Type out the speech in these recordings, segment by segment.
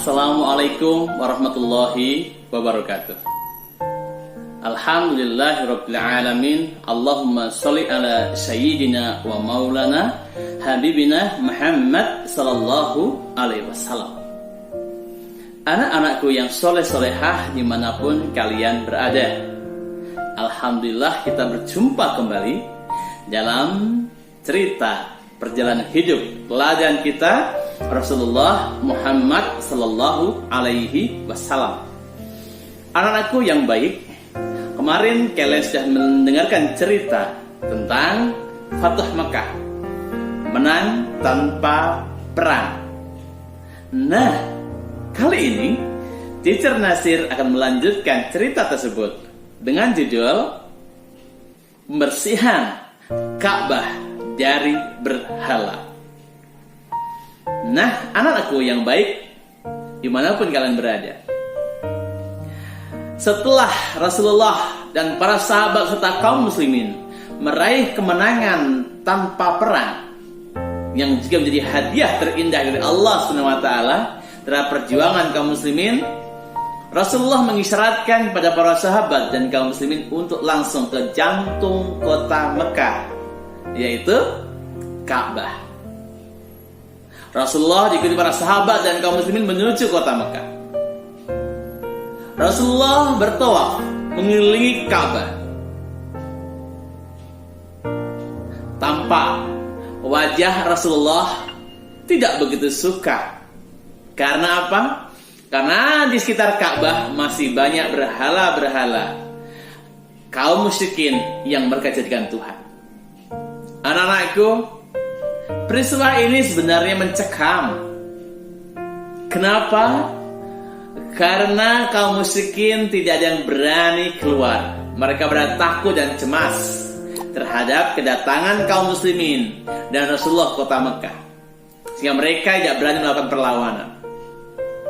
Assalamualaikum warahmatullahi wabarakatuh. Alhamdulillahirabbil alamin. Allahumma sholli ala sayyidina wa maulana habibina Muhammad sallallahu alaihi wasallam. Anak-anakku yang soleh-solehah dimanapun kalian berada, alhamdulillah kita berjumpa kembali dalam cerita perjalanan hidup teladan kita Rasulullah Muhammad sallallahu alaihi wasallam. Anak-anakku yang baik, kemarin kalian sudah mendengarkan cerita tentang Fathu Makkah, menang tanpa perang. Nah, kali ini Teacher Nasir akan melanjutkan cerita tersebut dengan judul Pembersihan Ka'bah dari berhala. Nah, anak-anakku yang baik, dimanapun kalian berada, setelah Rasulullah dan para sahabat serta kaum muslimin meraih kemenangan tanpa perang, yang juga menjadi hadiah terindah dari Allah SWT terhadap perjuangan kaum muslimin, Rasulullah mengisyaratkan pada para sahabat dan kaum muslimin untuk langsung ke jantung kota Mekah, yaitu Ka'bah. Rasulullah diikuti para sahabat dan kaum muslimin menuju kota Mekah. Rasulullah bertawaf mengelilingi Ka'bah. Tampak wajah Rasulullah tidak begitu suka. Karena apa? Karena di sekitar Ka'bah masih banyak berhala-berhala kaum musyrikin yang mereka jadikan Tuhan. Anak-anakku, peristiwa ini sebenarnya mencekam. Kenapa? Karena kaum musyrikin tidak ada yang berani keluar. Mereka berada takut dan cemas terhadap kedatangan kaum muslimin dan Rasulullah kota Mekah, sehingga mereka tidak berani melakukan perlawanan.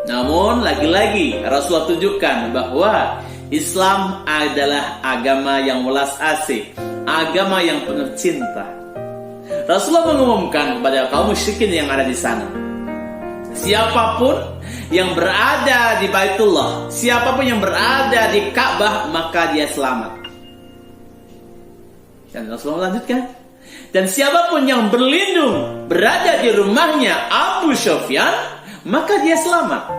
Namun lagi-lagi Rasulullah tunjukkan bahwa Islam adalah agama yang welas asih, agama yang penuh cinta. Rasulullah mengumumkan kepada kaum musyrikin yang ada di sana, siapapun yang berada di Baitullah, siapapun yang berada di Ka'bah, maka dia selamat. Dan Rasulullah melanjutkan, dan siapapun yang berlindung berada di rumahnya Abu Sufyan, maka dia selamat.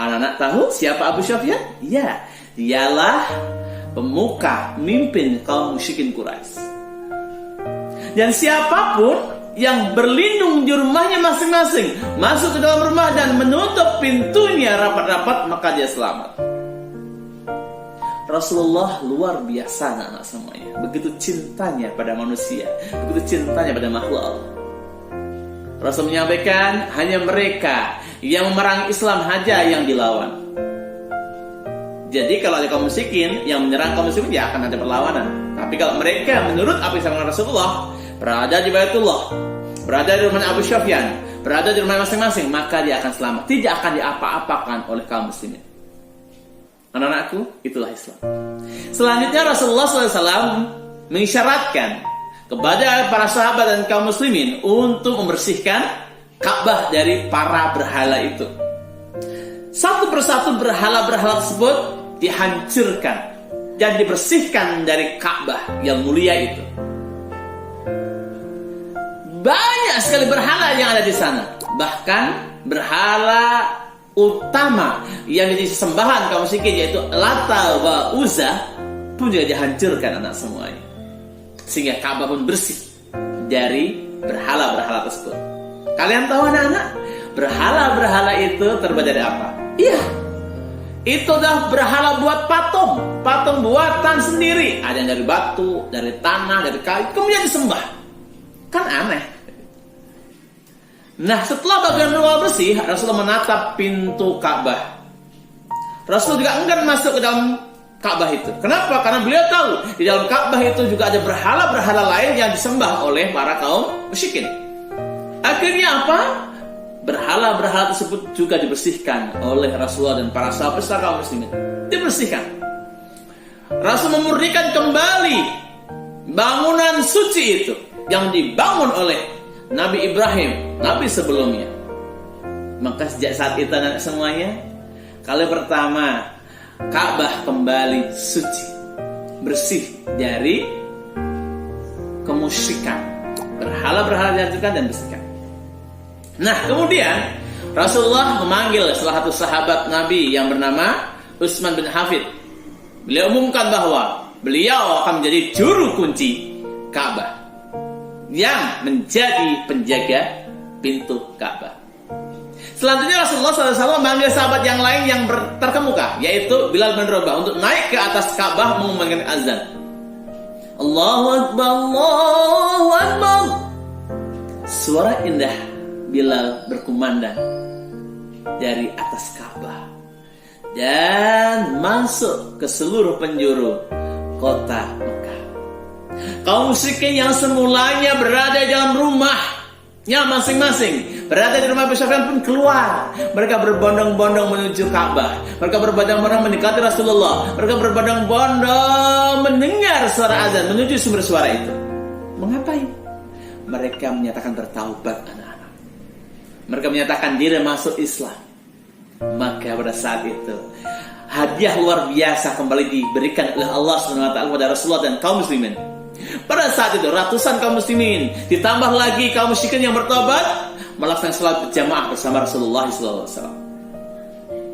Anak-anak tahu siapa Abu Sufyan? Ya, dialah pemuka, pemimpin kaum musyrikin Quraisy. Dan siapapun yang berlindung di rumahnya masing-masing, masuk ke dalam rumah dan menutup pintunya rapat-rapat, maka dia selamat. Rasulullah luar biasa, anak-anak semuanya. Begitu cintanya pada manusia, begitu cintanya pada makhluk Allah. Rasul menyampaikan, hanya mereka yang memerangi Islam saja yang dilawan. Jadi kalau ada kaum musyrikin yang menyerang kaum muslimin, ya akan ada perlawanan. Tapi kalau mereka menurut apa yang disampaikan Rasulullah, berada di Baitullah, berada di rumah Abu Sufyan, berada di rumah masing-masing, maka dia akan selamat, tidak akan diapa-apakan oleh kaum muslimin. Anak-anakku, itulah Islam. Selanjutnya Rasulullah SAW mengisyaratkan kepada para sahabat dan kaum muslimin untuk membersihkan Ka'bah dari para berhala itu. Satu persatu berhala-berhala tersebut dihancurkan dan dibersihkan dari Ka'bah yang mulia itu. Banyak sekali berhala yang ada di sana. Bahkan berhala utama yang jadi sembahan kaum musyrikin, yaitu Lata wa Uzza, pun juga dihancurkan, anak semuanya. Sehingga Ka'bah pun bersih dari berhala-berhala tersebut. Kalian tahu anak-anak, berhala-berhala itu terbuat dari apa? Iya, itu adalah berhala buat patung, patung buatan sendiri. Ada yang dari batu, dari tanah, dari kayu, kemudian disembah. Kan aneh. Nah, setelah bagian luar bersih, Rasulullah menatap pintu Ka'bah. Rasul juga enggan masuk ke dalam Ka'bah itu. Kenapa? Karena beliau tahu di dalam Ka'bah itu juga ada berhala-berhala lain yang disembah oleh para kaum musyrikin. Akhirnya apa? Berhala-berhala tersebut juga dibersihkan oleh Rasulullah dan para sahabat serta kaum muslimin. Dibersihkan. Rasul memurnikan kembali bangunan suci itu yang dibangun oleh Nabi Ibrahim, Nabi sebelumnya. Maka sejak saat itu anak semuanya, kali pertama Ka'bah kembali suci, bersih dari kemusyrikan, berhala-berhala dihancurkan dan bersihkan. Nah, kemudian Rasulullah memanggil salah satu sahabat Nabi yang bernama Utsman bin Hafid. Beliau umumkan bahwa beliau akan menjadi juru kunci Ka'bah yang menjadi penjaga pintu Ka'bah. Selanjutnya Rasulullah SAW memanggil sahabat yang lain yang terkemuka, yaitu Bilal bin Rabah, untuk naik ke atas Ka'bah mengumandangkan azan. Allahu Akbar, Allahu Akbar. Suara indah Bilal berkumandang dari atas Ka'bah dan masuk ke seluruh penjuru kota Mekah. Kaum musyrikin yang semulanya berada dalam rumahnya masing-masing, berada di rumah Abu Sufyan pun keluar. Mereka berbondong-bondong menuju Ka'bah. Mereka berbondong-bondong mendekati Rasulullah. Mereka berbondong-bondong mendengar suara azan, menuju sumber suara itu. Mengapain? Mereka menyatakan bertaubat anak-anak. Mereka menyatakan diri masuk Islam. Maka pada saat itu hadiah luar biasa kembali diberikan oleh Allah SWT kepada Rasulullah dan kaum muslimin. Pada saat itu ratusan kaum muslimin ditambah lagi kaum musyrikin yang bertobat melaksanakan salat berjamaah bersama Rasulullah SAW.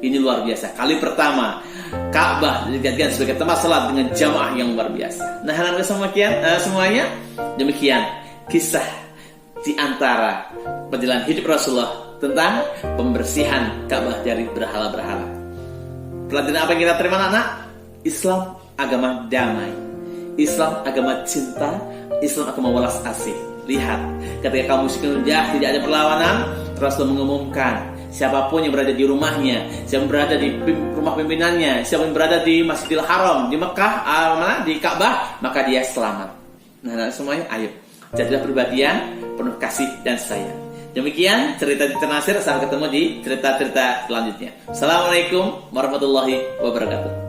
Ini luar biasa. Kali pertama Ka'bah dijadikan sebagai tempat salat dengan jamaah yang luar biasa. Nah, semuanya demikian kisah di antara perjalanan hidup Rasulullah tentang pembersihan Ka'bah dari berhala-berhala. Pelajaran apa yang kita terima anak-anak? Islam agama damai, Islam agama cinta, Islam agama welas asih. Lihat, ketika kaum musyrikin tidak ada perlawanan, Rasul mengumumkan siapapun yang berada di rumahnya, siapa yang berada di rumah pimpinannya, siapa yang berada di Masjidil Haram, di Mekah, di Ka'bah, maka dia selamat. Nah, semuanya ayo jadilah pribadi yang penuh kasih dan sayang. Demikian cerita di Ternasir. Sampai ketemu di cerita-cerita selanjutnya. Assalamualaikum warahmatullahi wabarakatuh.